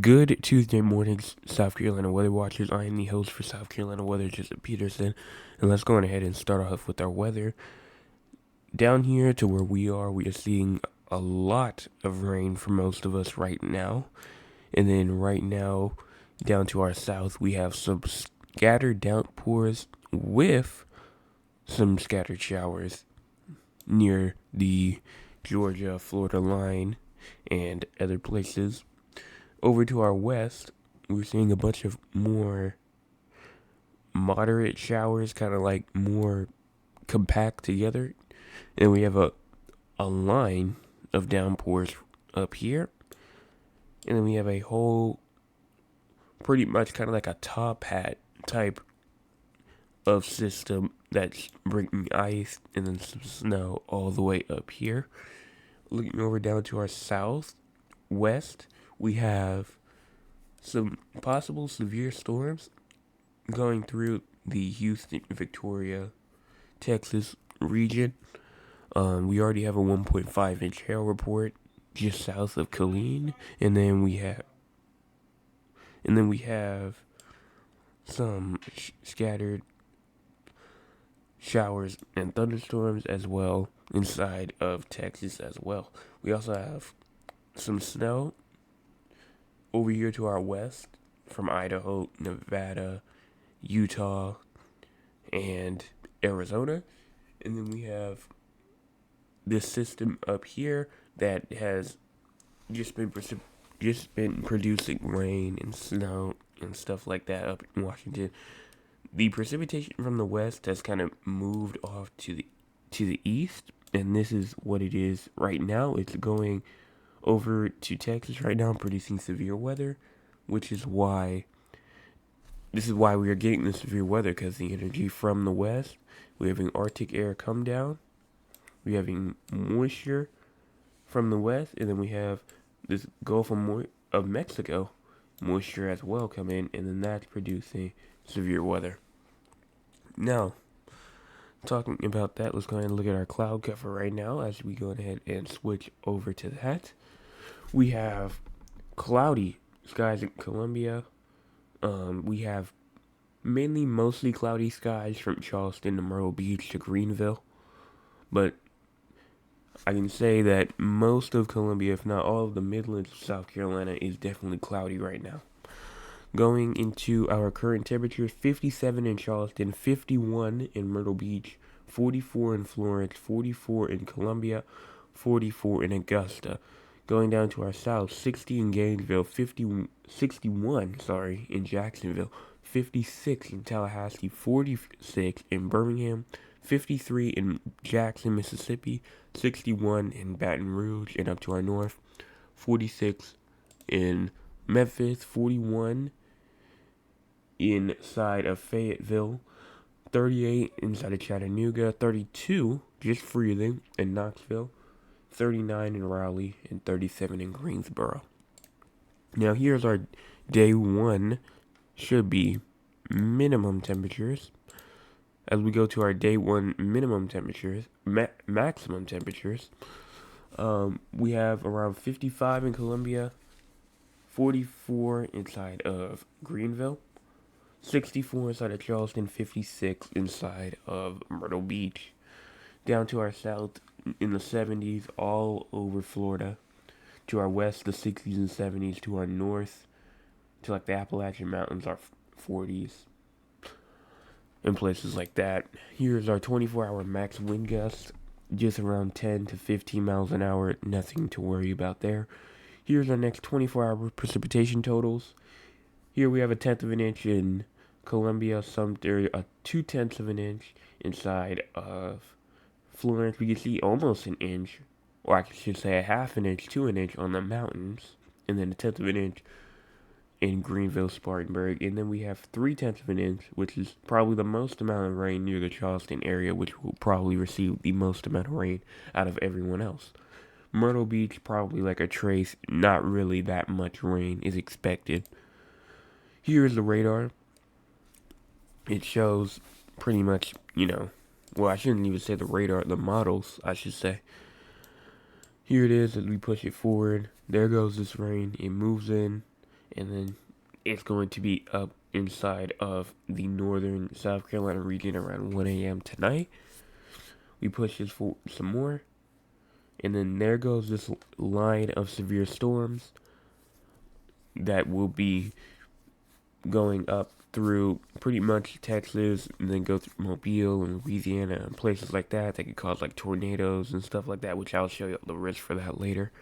Good Tuesday mornings, South Carolina weather watchers. I am the host for South Carolina Weather, Joseph Peterson, and let's go on ahead and start off with our weather. Down here to where we are seeing a lot of rain for most of us right now, and then right now, down to our south, we have some scattered downpours with some scattered showers near the Georgia-Florida line and other places. Over to our west, we're seeing a bunch of more moderate showers, kind of like more compact together. And we have a line of downpours up here. And then we have a whole, pretty much kind of like a top hat type of system that's bringing ice and then some snow all the way up here. Looking over down to our southwest, we have some possible severe storms going through the Houston, Victoria, Texas region. We already have a 1.5 inch hail report just south of Killeen, and then we have some scattered showers and thunderstorms as well inside of Texas as well. We also have some snow over here to our west from Idaho, Nevada, Utah, and Arizona. And then we have this system up here that has just been producing rain and snow and stuff like that up in Washington. The precipitation from the west has kind of moved off to the east, and this is what it is right now. It's going over to Texas right now, producing severe weather, which is why we are getting the severe weather, because the energy from the west, we're having Arctic air come down, we're having moisture from the west, and then we have this Gulf of Mexico moisture as well come in, and then that's producing severe weather. Now, talking about that, let's go ahead and look at our cloud cover right now as we go ahead and switch over to that. We have cloudy skies in Columbia. We have mostly cloudy skies from Charleston to Myrtle Beach to Greenville. But I can say that most of Columbia, if not all of the Midlands of South Carolina, is definitely cloudy right now. Going into our current temperatures, 57 in Charleston, 51 in Myrtle Beach, 44 in Florence, 44 in Columbia, 44 in Augusta. Going down to our south, 60 in Gainesville, 61 in Jacksonville, 56 in Tallahassee, 46 in Birmingham, 53 in Jackson, Mississippi, 61 in Baton Rouge and up to our north, 46 in Memphis, 41 inside of Fayetteville, 38 inside of Chattanooga, 32 just freezing in Knoxville, 39 in Raleigh, and 37 in Greensboro. Now here's our day one, should be minimum temperatures. As we go to our day one minimum temperatures, maximum temperatures, we have around 55 in Columbia, 44 inside of Greenville, 64 inside of Charleston, 56 inside of Myrtle Beach. Down to our south in the 70s all over Florida. To our west, the 60s and 70s. To our north, to like the Appalachian Mountains, our 40s. And places like that. Here's our 24-hour max wind gust, just around 10 to 15 miles an hour. Nothing to worry about there. Here's our next 24-hour precipitation totals. Here we have a 1/10 of an inch in Columbia, Sumter, a 2/10 of an inch inside of Florence. We can see almost an inch, or I should say a 1/2 an inch to an inch on the mountains, and then a 1/10 of an inch in Greenville, Spartanburg, and then we have 3/10 of an inch, which is probably the most amount of rain near the Charleston area, which will probably receive the most amount of rain out of everyone else. Myrtle Beach, probably like a trace, not really that much rain is expected. Here is the radar. It shows pretty much, well, I shouldn't even say the radar, the models, I should say. Here it is as we push it forward. There goes this rain. It moves in, and then it's going to be up inside of the northern South Carolina region around 1 a.m. tonight. We push this for some more, and then there goes this line of severe storms that will be going up through pretty much Texas and then go through Mobile and Louisiana and places like that that could cause like tornadoes and stuff like that, which I'll show you the risk for that later.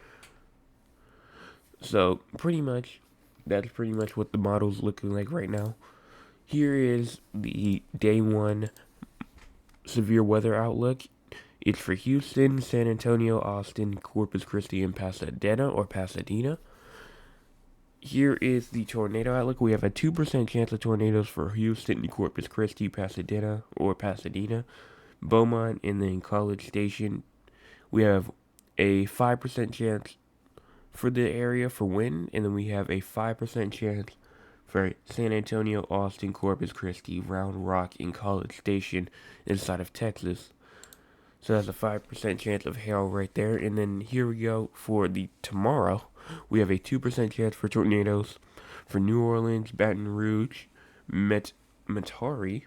So that's pretty much what the model's looking like right now. Here is the day one severe weather outlook. It's for Houston, San Antonio, Austin, Corpus Christi, and Pasadena. Here is the tornado outlook. We have a 2% chance of tornadoes for Houston, Corpus Christi, Pasadena, Beaumont, and then College Station. We have a 5% chance for the area for wind, and then we have a 5% chance for San Antonio, Austin, Corpus Christi, Round Rock, and College Station inside of Texas. So that's a 5% chance of hail right there. And then here we go for the tomorrow. We have a 2% chance for tornadoes for New Orleans, Baton Rouge, Metairie,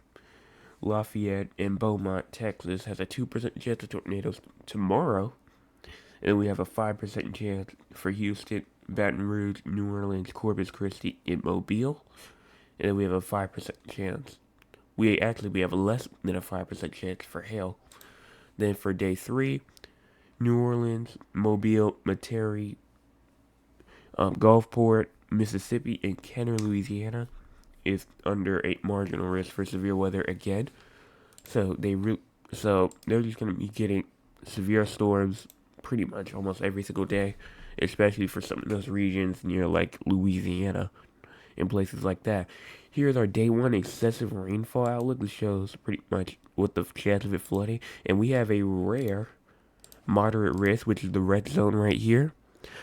Lafayette, and Beaumont. Texas has a 2% chance of tornadoes tomorrow. And we have a 5% chance for Houston, Baton Rouge, New Orleans, Corpus Christi, and Mobile. And then we have a 5% chance. We have less than a 5% chance for hail. Then for day 3, New Orleans, Mobile, Metairie, Gulfport, Mississippi, and Kenner, Louisiana is under a marginal risk for severe weather again. So they're just going to be getting severe storms pretty much almost every single day, especially for some of those regions near like Louisiana and places like that. Here's our day 1 excessive rainfall outlook, which shows pretty much what the chance of it flooding. And we have a rare moderate risk, which is the red zone right here,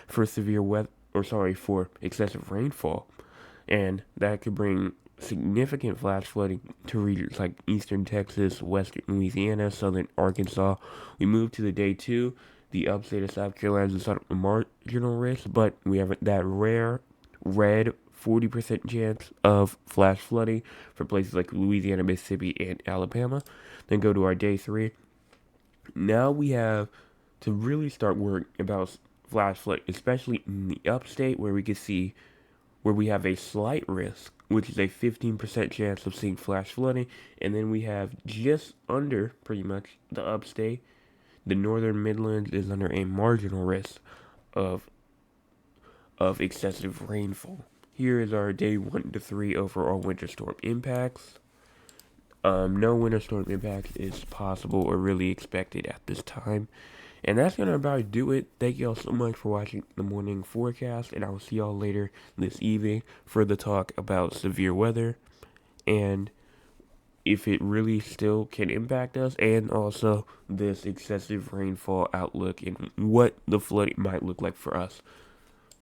for for excessive rainfall. And that could bring significant flash flooding to regions like eastern Texas, western Louisiana, southern Arkansas. We move to the day 2. The upstate of South Carolina is a marginal risk, but we have that rare red 40% chance of flash flooding for places like Louisiana, Mississippi, and Alabama. Then go to our day 3. Now we have to really start worrying about flash flooding, especially in the upstate where we have a slight risk, which is a 15% chance of seeing flash flooding. And then we have just under pretty much the upstate. The northern Midlands is under a marginal risk of excessive rainfall. Here is our day 1 to 3 overall winter storm impacts. No winter storm impact is possible or really expected at this time. And that's going to about do it. Thank y'all so much for watching the morning forecast, and I will see y'all later this evening for the talk about severe weather and if it really still can impact us, and also this excessive rainfall outlook and what the flooding might look like for us.